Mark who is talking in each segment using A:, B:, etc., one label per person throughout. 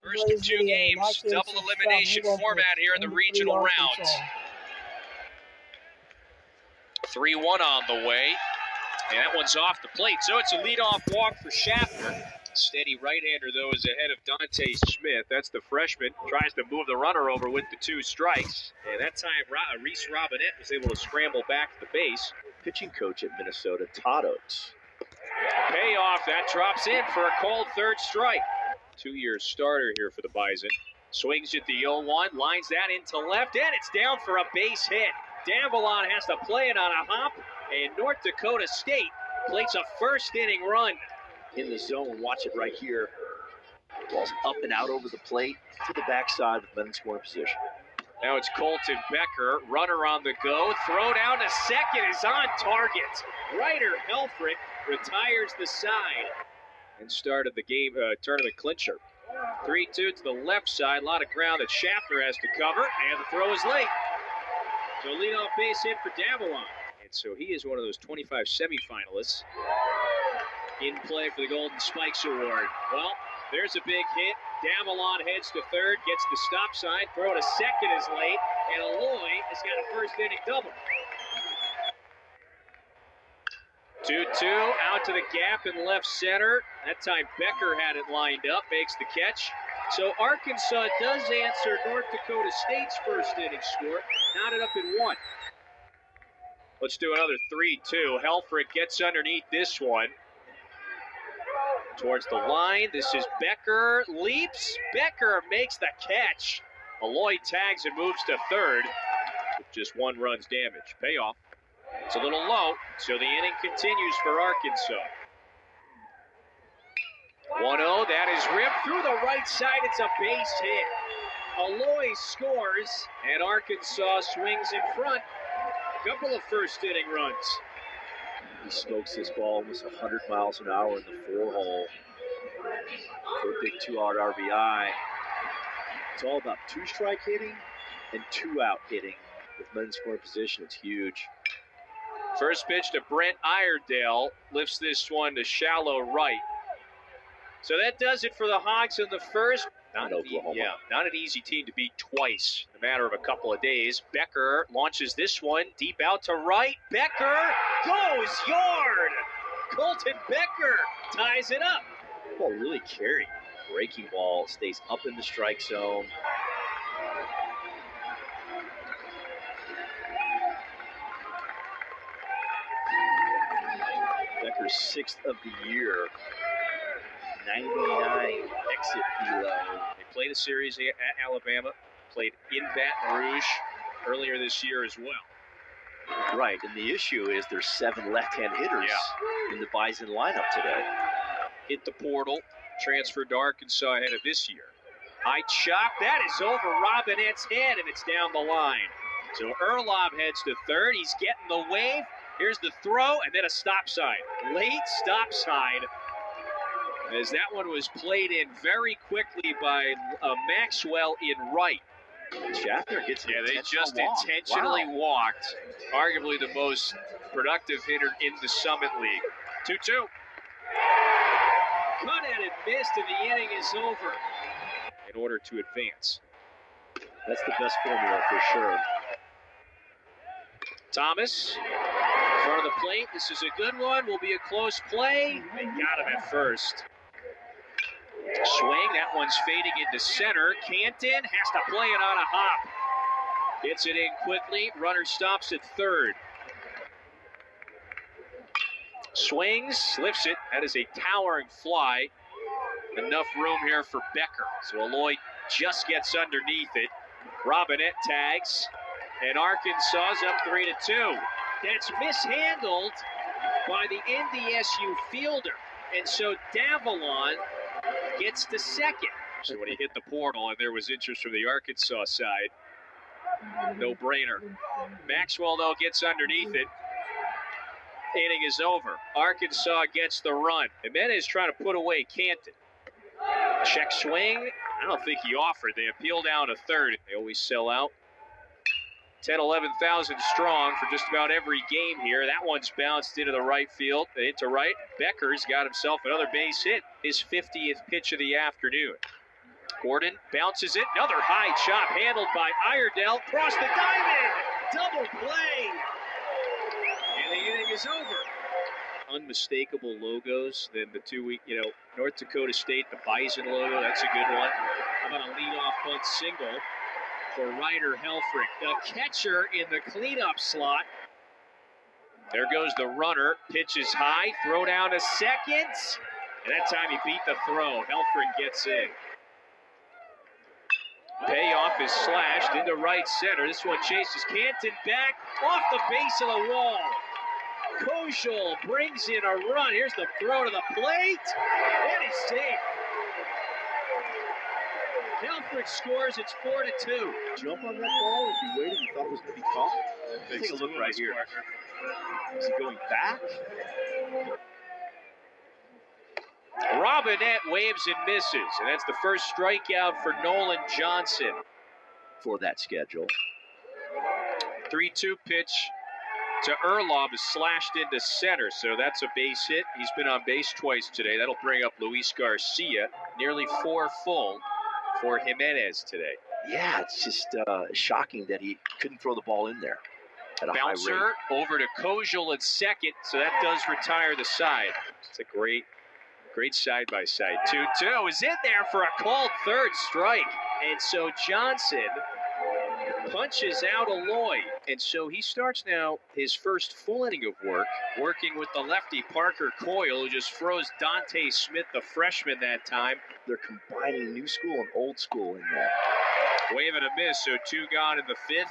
A: First of two games, double elimination format here in the regional rounds. 3-1 on the way, and that one's off the plate. So it's a leadoff walk for Schaffner. Steady right-hander, though, is ahead of Dante Smith. That's the freshman. Tries to move the runner over with the 2 strikes. And that time, Reese Robinette was able to scramble back to the base.
B: Pitching coach at Minnesota, Todd Oates.
A: Payoff. That drops in for a cold third strike. 2-year starter here for the Bison. Swings at the 0-1, lines that into left, and it's down for a base hit. Davalon has to play it on a hop, and North Dakota State plays a first-inning run.
B: In the zone, watch it right here. Ball's up and out over the plate to the backside with men in scoring position.
A: Now it's Colton Becker, runner on the go. Throw down to second is on target. Ryder Helfrich retires the side and started the game tournament clincher. 3-2 to the left side. A lot of ground that Schaffner has to cover, and the throw is late. So leadoff base hit for Davalon. And so he is one of those 25 semifinalists in play for the Golden Spikes Award. Well, there's a big hit. Davalon heads to third, gets the stop sign. Throw to second is late, and Alloy has got a first-inning double. 2-2, out to the gap in left center. That time Becker had it lined up, makes the catch. So Arkansas does answer North Dakota State's first-inning score, knotted up in 1. Let's do another 3-2. Helfrich gets underneath this one. Towards the line, this is Becker, leaps, Becker makes the catch. Alloy tags and moves to third with just 1 run's damage. Payoff. It's a little low, so the inning continues for Arkansas. 1-0, that is ripped through the right side, it's a base hit. Alloy scores, and Arkansas swings in front. Couple of first-inning runs.
B: He smokes this ball almost 100 miles an hour in the 4-hole for a big 2-out RBI. It's all about 2-strike hitting and 2-out hitting with men in scoring position. It's huge.
A: First pitch to Brent Iredale, lifts this one to shallow right. So that does it for the Hogs in the first.
B: Not Oklahoma.
A: Not an easy team to beat twice in a matter of a couple of days. Becker launches this one deep out to right. Becker goes yard. Colton Becker ties it up.
B: Ball really carried. Breaking ball stays up in the strike zone. Becker's 6th of the year. 99 exit velo.
A: They played a series at Alabama, played in Baton Rouge earlier this year as well.
B: Right, and the issue is there's 7 left-hand hitters in the Bison lineup today.
A: Hit the portal, transferred to Arkansas ahead of this year. High chop, that is over Robinette's head, and it's down the line. So Erlob heads to third, he's getting the wave. Here's the throw, and then a stop sign. Late stop sign, as that one was played in very quickly by Maxwell in right.
B: Schaffner gets an
A: they just intentionally walked. Arguably the most productive hitter in the Summit League. 2-2. Cut at it, missed, and the inning is over. In order to advance.
B: That's the best formula for sure.
A: Thomas, in front of the plate. This is a good one. Will be a close play. They got him at first. Swing, that one's fading into center. Canton has to play it on a hop. Gets it in quickly. Runner stops at third. Swings, lifts it. That is a towering fly. Enough room here for Becker. So Alloy just gets underneath it. Robinette tags. And Arkansas's up 3-2. That's mishandled by the NDSU fielder. And so Davalon gets to second. So when he hit the portal and there was interest from the Arkansas side, no-brainer. Maxwell, though, gets underneath it. Inning is over. Arkansas gets the run. Jimenez trying to put away Canton. Check swing. I don't think he offered. They appeal down to third. They always sell out. 10, 11,000 strong for just about every game here. That one's bounced into the right field, into right. Becker's got himself another base hit, his 50th pitch of the afternoon. Gordon bounces it. Another high chop handled by Iredell. Cross the diamond. Double play. And the inning is over. Unmistakable logos than the 2 week, North Dakota State, the Bison logo. That's a good one. How about a leadoff bunt single for Ryder Helfrich, the catcher in the cleanup slot. There goes the runner. Pitch is high. Throw down to second. And that time he beat the throw. Helfrich gets in. Payoff is slashed into right center. This one chases Canton back off the base of the wall. Kojal brings in a run. Here's the throw to the plate. And he's safe. Helfrich scores. It's 4-2.
B: Jump on that ball if he waited and thought it was going to be caught. Take a look right here. Is he going back?
A: Robinette waves and misses, and that's the first strikeout for Nolan Johnson.
B: For that schedule.
A: 3-2 pitch to Erlob is slashed into center, so that's a base hit. He's been on base twice today. That'll bring up Luis Garcia. Nearly 4 full for Jimenez today.
B: Yeah, it's just shocking that he couldn't throw the ball in there at a
A: Bouncer
B: high rate.
A: over to Kojal at second, so that does retire the side. It's a great side-by-side. 2-2 is in there for a called third strike. And so Johnson punches out Aloy. And so he starts now his first full inning of work, working with the lefty Parker Coyle, who just froze Dante Smith, the freshman, that time.
B: They're combining new school and old school in that.
A: Wave and a miss, so 2 gone in the 5th.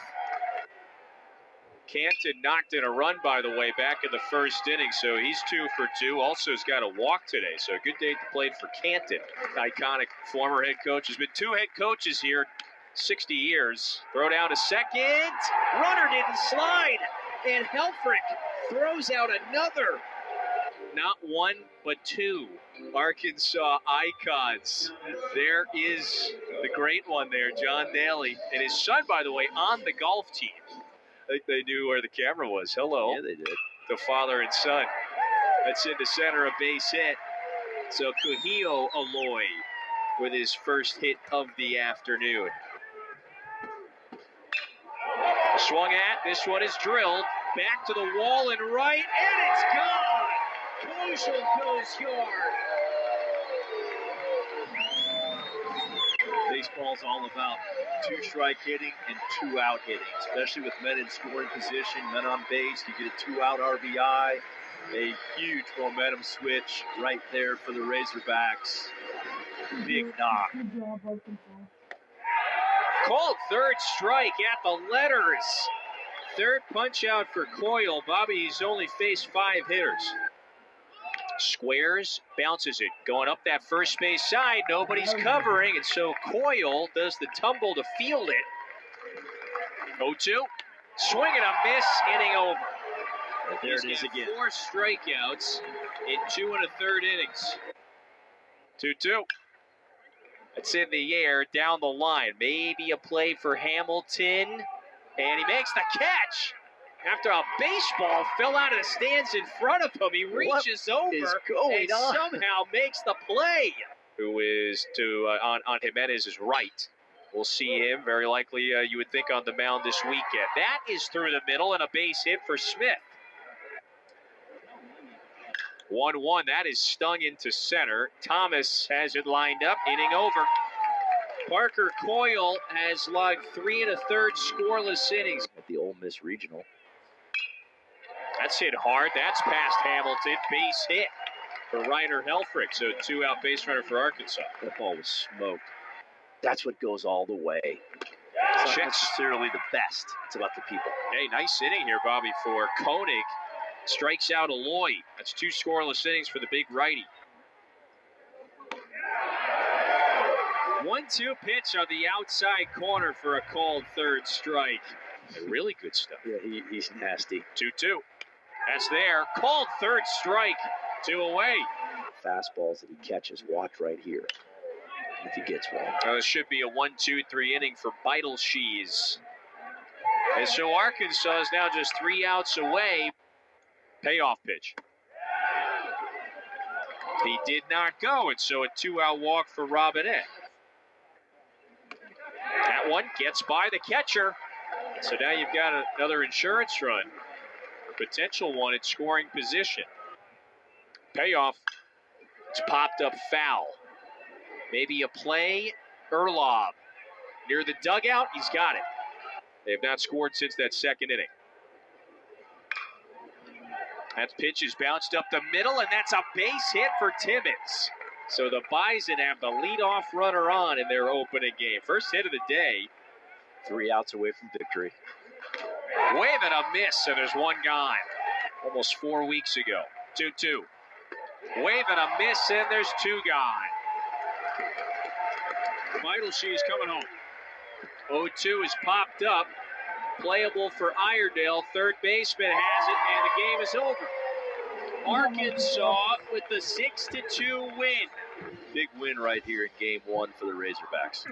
A: Canton knocked in a run, by the way, back in the first inning, so he's 2 for 2. Also has got a walk today, so a good day to play for Canton. Iconic former head coach. There's been 2 head coaches here, 60 years. Throw down to second. Runner didn't slide, and Helfrich throws out another. Not 1, but 2 Arkansas icons. There is the great one there, John Daly, and his son, by the way, on the golf team. I think they knew where the camera was. Hello.
B: Yeah, they did.
A: The father and son. That's into center, a base hit. So Kuhio Aloy with his first hit of the afternoon. Swung at. This one is drilled. Back to the wall and right, and it's gone! Kojal goes yard.
B: Baseball's all about 2-strike hitting and 2-out hitting, especially with men in scoring position, men on base. You get a 2-out RBI, a huge momentum switch right there for the Razorbacks. Big knock.
A: Called third strike at the letters. Third punch out for Coyle. Bobby, he's only faced 5 hitters. Squares, bounces it, going up that first base side. Nobody's covering, and so Coyle does the tumble to field it. 0-2, swing and a miss, inning over.
B: And there it is again.
A: 4 strikeouts in 2 1/3 innings. 2-2. It's in the air, down the line. Maybe a play for Hamilton, and he makes the catch. After a baseball fell out of the stands in front of him, he reaches over and somehow makes the play. Who is on Jimenez's right. We'll see him very likely, you would think, on the mound this weekend. That is through the middle and a base hit for Smith. 1-1, that is stung into center. Thomas has it lined up, inning over. Parker Coyle has logged 3 1/3 scoreless innings.
B: At the Ole Miss Regional.
A: That's hit hard. That's past Hamilton. Base hit for Ryder Helfrich. So 2-out base runner for Arkansas.
B: That ball was smoked. That's what goes all the way. It's not necessarily the best. It's about the people.
A: Hey, nice inning here, Bobby, for Koenig. Strikes out Aloy. That's 2 scoreless innings for the big righty. 1-2 pitch on the outside corner for a called third strike. Really good stuff.
B: Yeah, he's nasty.
A: 2-2. That's there. Called third strike. 2 away.
B: Fastballs that he catches. Watch right here. If he gets one.
A: It should be a 1-2-3 inning for Beitelshees. And so Arkansas is now just 3 outs away. Payoff pitch. He did not go, and so a 2-out walk for Robinette. that one, gets by the catcher. So now you've got another insurance run. Potential one at scoring position. Payoff. It's popped up foul. Maybe a play. Erlob near the dugout. He's got it. They have not scored since that second inning. That pitch is bounced up the middle, and that's a base hit for Timmons. So the Bison have the leadoff runner on in their opening game. First hit of the day.
B: 3 outs away from victory.
A: Wave and a miss, and there's one gone. Almost 4 weeks ago. 2-2. Wave and a miss, and there's two gone. Vital She's coming home. 0-2 is popped up. Playable for Iredale. Third baseman has it, and the game is over. Arkansas with the 6-2 win.
B: Big win right here in game one for the Razorbacks.